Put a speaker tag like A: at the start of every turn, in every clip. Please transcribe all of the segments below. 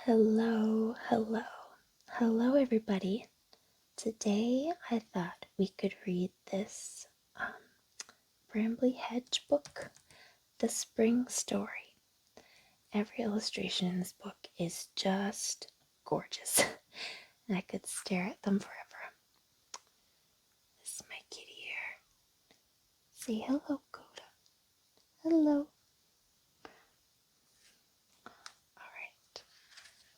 A: Hello, hello, hello, everybody. Today I thought we could read this Brambly Hedge book, The Spring Story. Every illustration in this book is just gorgeous, and I could stare at them forever. This is my kitty here. Say hello, Coda. Hello. Alright,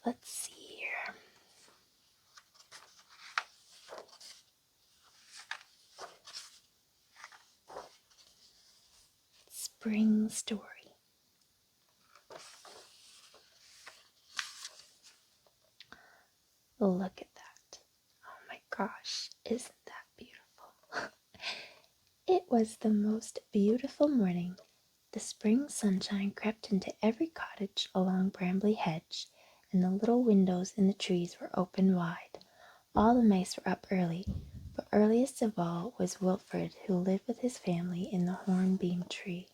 A: let's see here. Spring Story. Look at that. Oh my gosh, isn't that beautiful? It was the most beautiful morning. The spring sunshine crept into every cottage along Brambly Hedge, and the little windows in the trees were open wide. All the mice were up early, but earliest of all was Wilfred, who lived with his family in the hornbeam tree.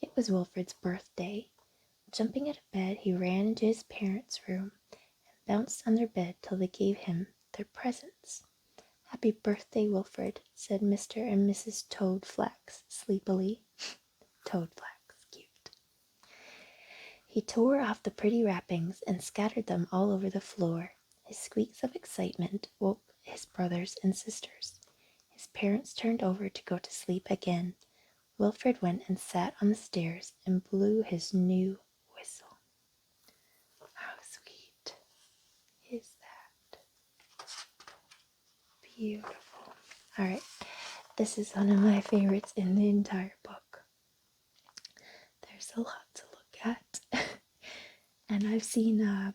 A: It was Wilfred's birthday. Jumping out of bed, he ran into his parents' room and bounced on their bed till they gave him their presents. "Happy birthday, Wilfred," said Mr. and Mrs. Toadflax sleepily. Toadflax, cute. He tore off the pretty wrappings and scattered them all over the floor. His squeaks of excitement woke his brothers and sisters. His parents turned over to go to sleep again. Wilfred went and sat on the stairs and blew his new whistle. How sweet is that? Beautiful. Alright, this is one of my favorites in the entire book. There's a lot to look at. And I've seen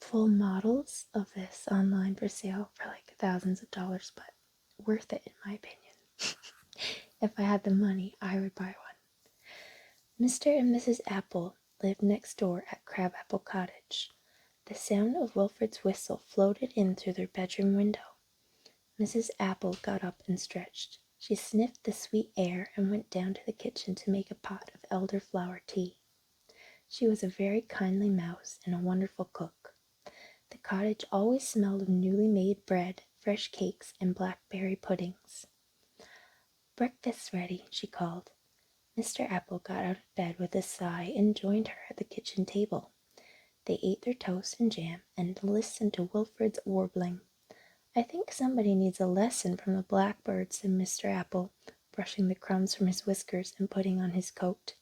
A: full models of this online for sale for like thousands of dollars, but worth it in my opinion. If I had the money, I would buy one. Mr. and Mrs. Apple lived next door at Crabapple Cottage. The sound of Wilfred's whistle floated in through their bedroom window. Mrs. Apple got up and stretched. She sniffed the sweet air and went down to the kitchen to make a pot of elderflower tea. She was a very kindly mouse and a wonderful cook. The cottage always smelled of newly made bread, fresh cakes, and blackberry puddings. "Breakfast's ready," she called. Mr. Apple got out of bed with a sigh and joined her at the kitchen table. They ate their toast and jam and listened to Wilfred's warbling. "I think somebody needs a lesson from the blackbird," said Mr. Apple, brushing the crumbs from his whiskers and putting on his coat.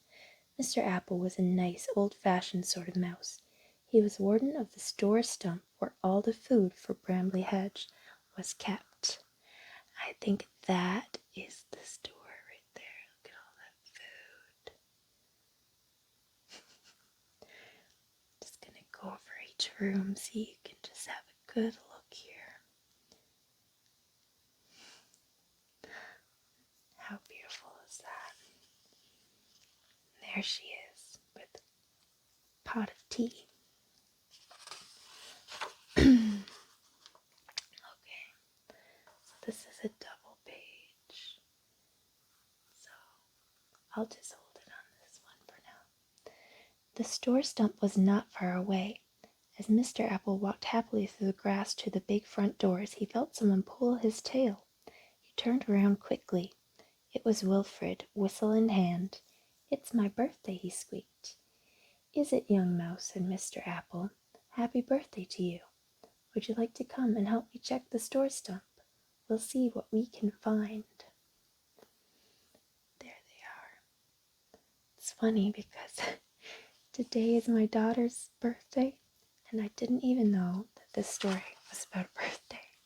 A: Mr. Apple was a nice, old-fashioned sort of mouse. He was warden of the store stump where all the food for Brambly Hedge was kept. I think that is the store right there. Look at all that food. Just gonna go over each room so you can just have a good look here. How beautiful is that? There she is with a pot of tea. Okay, so this is a double page. So I'll just hold it on this one for now. The store stump was not far away. As Mr. Apple walked happily through the grass to the big front doors, he felt someone pull his tail. He turned around quickly. It was Wilfred, whistle in hand. "It's my birthday," he squeaked. "Is it, young mouse?" said Mr. Apple. "Happy birthday to you. Would you like to come and help me check the store stump? We'll see what we can find." There they are. It's funny because today is my daughter's birthday, and I didn't even know that this story was about a birthday.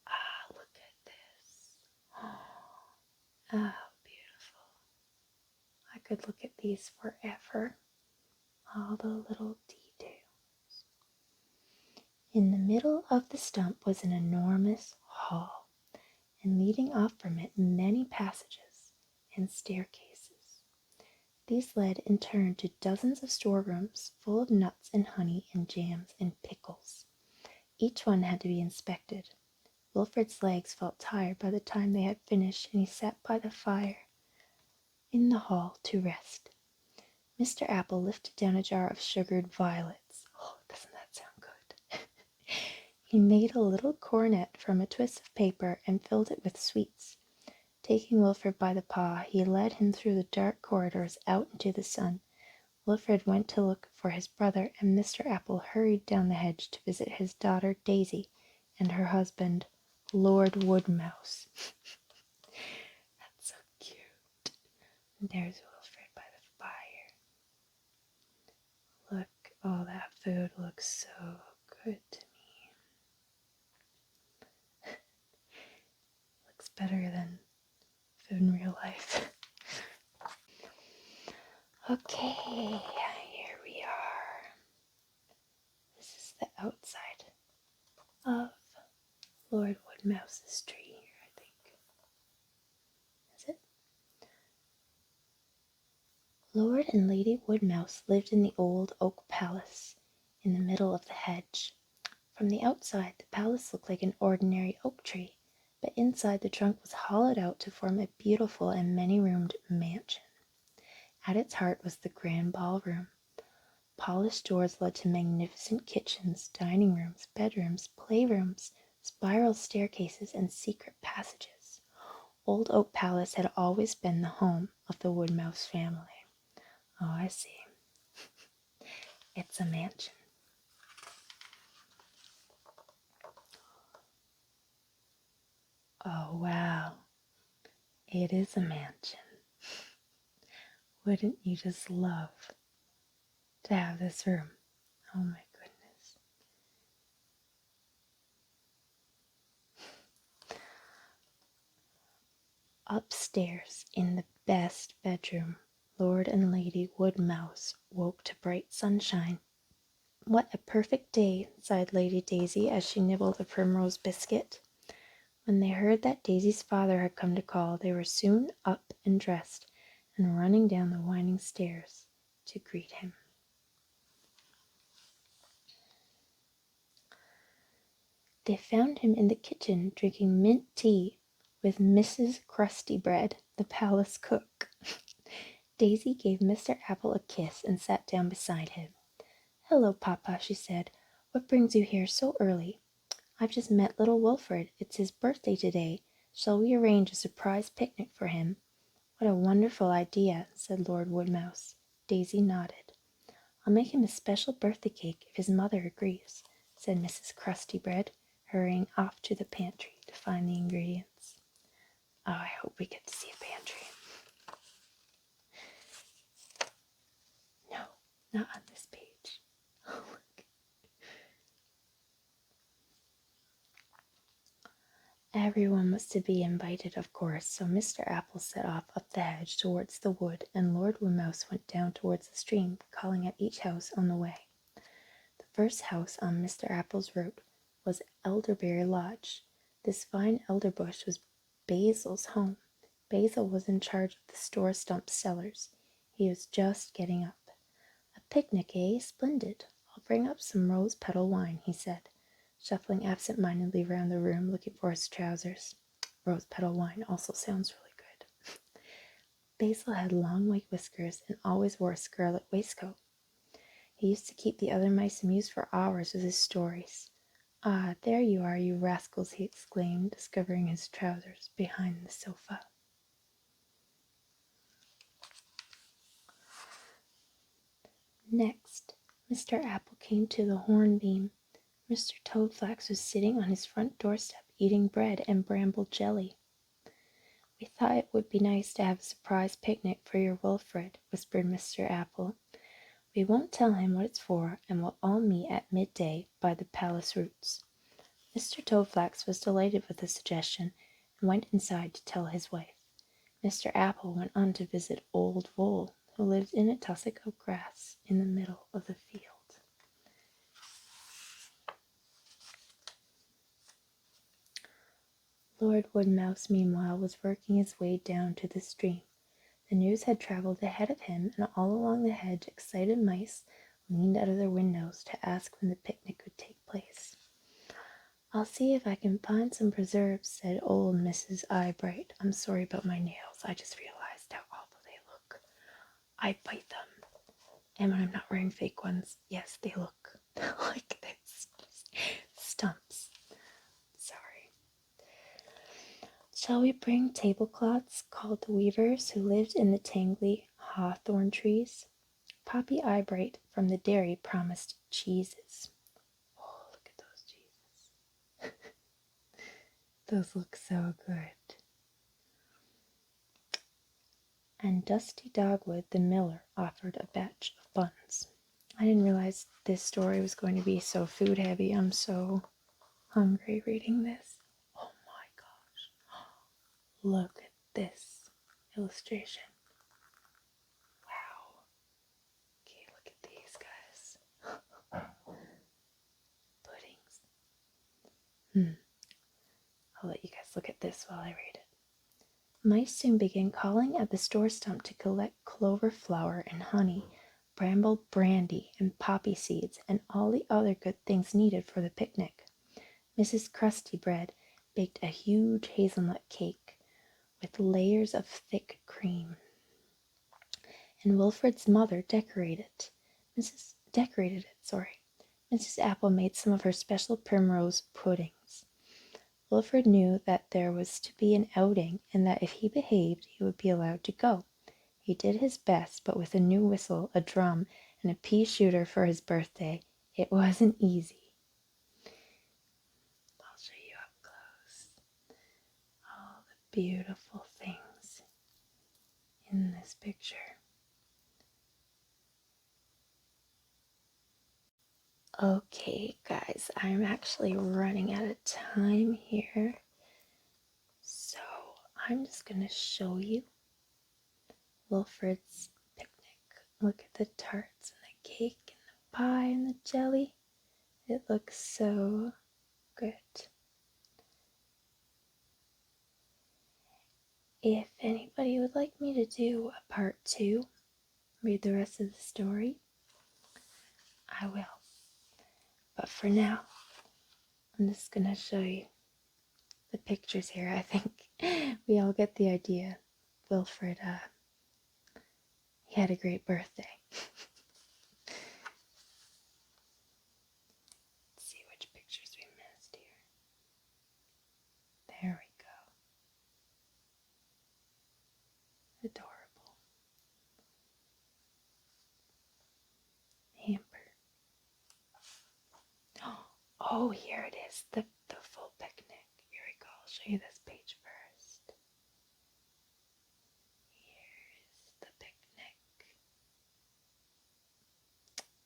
A: Ah, look at this. Oh, beautiful. I could look at these forever. All the little details. In the middle of the stump was an enormous hall, and leading off from it many passages and staircases. These led in turn to dozens of storerooms full of nuts and honey and jams and pickles. Each one had to be inspected. Wilfred's legs felt tired by the time they had finished, and he sat by the fire in the hall to rest. Mr. Apple lifted down a jar of sugared violets. Oh, doesn't that sound good? He made a little cornet from a twist of paper and filled it with sweets. Taking Wilfred by the paw, he led him through the dark corridors out into the sun. Wilfred went to look for his brother, and Mr. Apple hurried down the hedge to visit his daughter Daisy and her husband, Lord Woodmouse. That's so cute. And there's Wilfred by the fire. Look, all that food looks so good to me. Looks better than food in real life. Okay, here we are. This is the outside of Lord Woodmouse's tree here, I think. Is it? Lord and Lady Woodmouse lived in the old oak palace in the middle of the hedge. From the outside, the palace looked like an ordinary oak tree, but inside the trunk was hollowed out to form a beautiful and many-roomed mansion. At its heart was the grand ballroom. Polished doors led to magnificent kitchens, dining rooms, bedrooms, playrooms, spiral staircases, and secret passages. Old Oak Palace had always been the home of the Woodmouse family. Oh, I see. It's a mansion. Oh, wow. It is a mansion. Wouldn't you just love to have this room? Oh my goodness. Upstairs in the best bedroom, Lord and Lady Woodmouse woke to bright sunshine. What a perfect day, sighed Lady Daisy as she nibbled a primrose biscuit. When they heard that Daisy's father had come to call, they were soon up and dressed and running down the winding stairs to greet him. They found him in the kitchen drinking mint tea with Mrs. Crustybread, the palace cook. Daisy gave Mr. Apple a kiss and sat down beside him. "Hello, Papa," she said. "What brings you here so early?" "I've just met little Wilfred. It's his birthday today. Shall we arrange a surprise picnic for him?" "What a wonderful idea," said Lord Woodmouse. Daisy nodded. "I'll make him a special birthday cake if his mother agrees," said Mrs. Crustybread, hurrying off to the pantry to find the ingredients. Oh, I hope we get to see a pantry. No, not on this page. Oh, look. Everyone was to be invited, of course, so Mr. Apple set off up the hedge towards the wood, and Lord Woodmouse went down towards the stream, calling at each house on the way. The first house on Mr. Apple's route was Elderberry Lodge. This fine elder bush was Basil's home. Basil was in charge of the store stump cellars. He was just getting up. "A picnic, eh? Splendid. I'll bring up some rose petal wine," he said, shuffling absent-mindedly round the room looking for his trousers. Rose petal wine also sounds really good. Basil had long white whiskers and always wore a scarlet waistcoat. He used to keep the other mice amused for hours with his stories. "Ah, there you are, you rascals," he exclaimed, discovering his trousers behind the sofa. Next, Mr. Apple came to the hornbeam. Mr. Toadflax was sitting on his front doorstep eating bread and bramble jelly. "We thought it would be nice to have a surprise picnic for your Wilfred," whispered Mr. Apple. "We won't tell him what it's for, and we'll all meet at midday by the palace roots." Mr. Toadflax was delighted with the suggestion and went inside to tell his wife. Mr. Apple went on to visit Old Vole, who lived in a tussock of grass in the middle of the field. Lord Woodmouse, meanwhile, was working his way down to the stream. The news had travelled ahead of him, and all along the hedge excited mice leaned out of their windows to ask when the picnic would take place. "I'll see if I can find some preserves," said old Mrs. Eyebright. "I'm sorry about my nails. I just realized how awful they look. I'd bite them. And when I'm not wearing fake ones, yes, they look like this. Stumps. Sorry. Shall we bring tablecloths, called the weavers who lived in the tangly hawthorn trees? Poppy Eyebright from the dairy promised cheeses. Oh, look at those cheeses. Those look so good. And Dusty Dogwood the miller offered a batch of buns. I didn't realize this story was going to be so food heavy. I'm so hungry reading this. Oh my gosh. Look at this illustration. Wow. Okay, look at these guys. Puddings. I'll let you guys look at this while I read it. Mice soon began calling at the store stump to collect clover flower and honey, bramble brandy and poppy seeds, and all the other good things needed for the picnic. Mrs. Crusty Bread baked a huge hazelnut cake with layers of thick cream, and Wilfred's mother decorated it. Mrs. Apple made some of her special primrose puddings. Wilfred knew that there was to be an outing, and that if he behaved, he would be allowed to go. He did his best, but with a new whistle, a drum, and a pea shooter for his birthday, it wasn't easy. I'll show you up close. All the beautiful things in this picture. Okay, guys, I'm actually running out of time here. So I'm just going to show you Wilfred's picnic. Look at the tarts and the cake and the pie and the jelly. It looks so good. If anybody would like me to do a part 2, read the rest of the story, I will. But for now, I'm just going to show you the pictures here. I think we all get the idea. Wilfred, he had a great birthday. Let's see which pictures we missed here. There we go. Adorable. Hamper. Oh, here it is. The full picnic. Here we go. I'll show you this page first. Here's the picnic.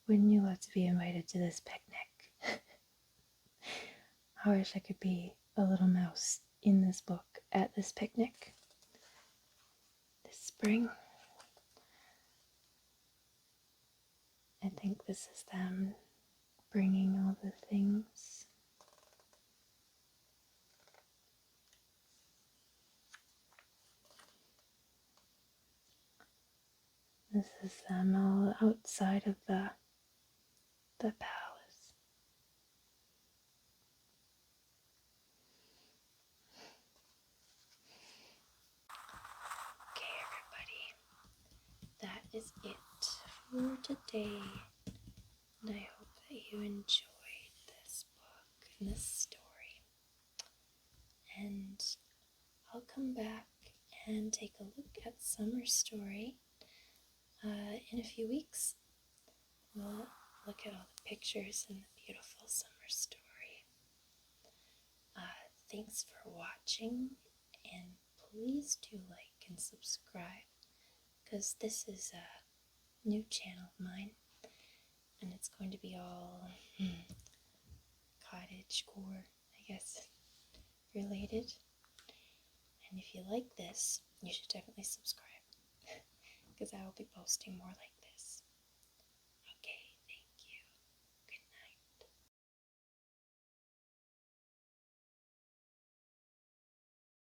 A: Wouldn't you love to be invited to this picnic? I wish I could be a little mouse in this book at this picnic this spring. I think this is them bringing all the things. This is them all outside of the palace. Okay, everybody, that is it for today. And I hope that you enjoyed this book and this story. And I'll come back and take a look at Summer Story in a few weeks. We'll look at all the pictures in the beautiful summer story. Thanks for watching, and please do like and subscribe, because this is a new channel of mine, and it's going to be all Cottagecore, I guess, related. And if you like this, you should definitely subscribe, because I will be posting more like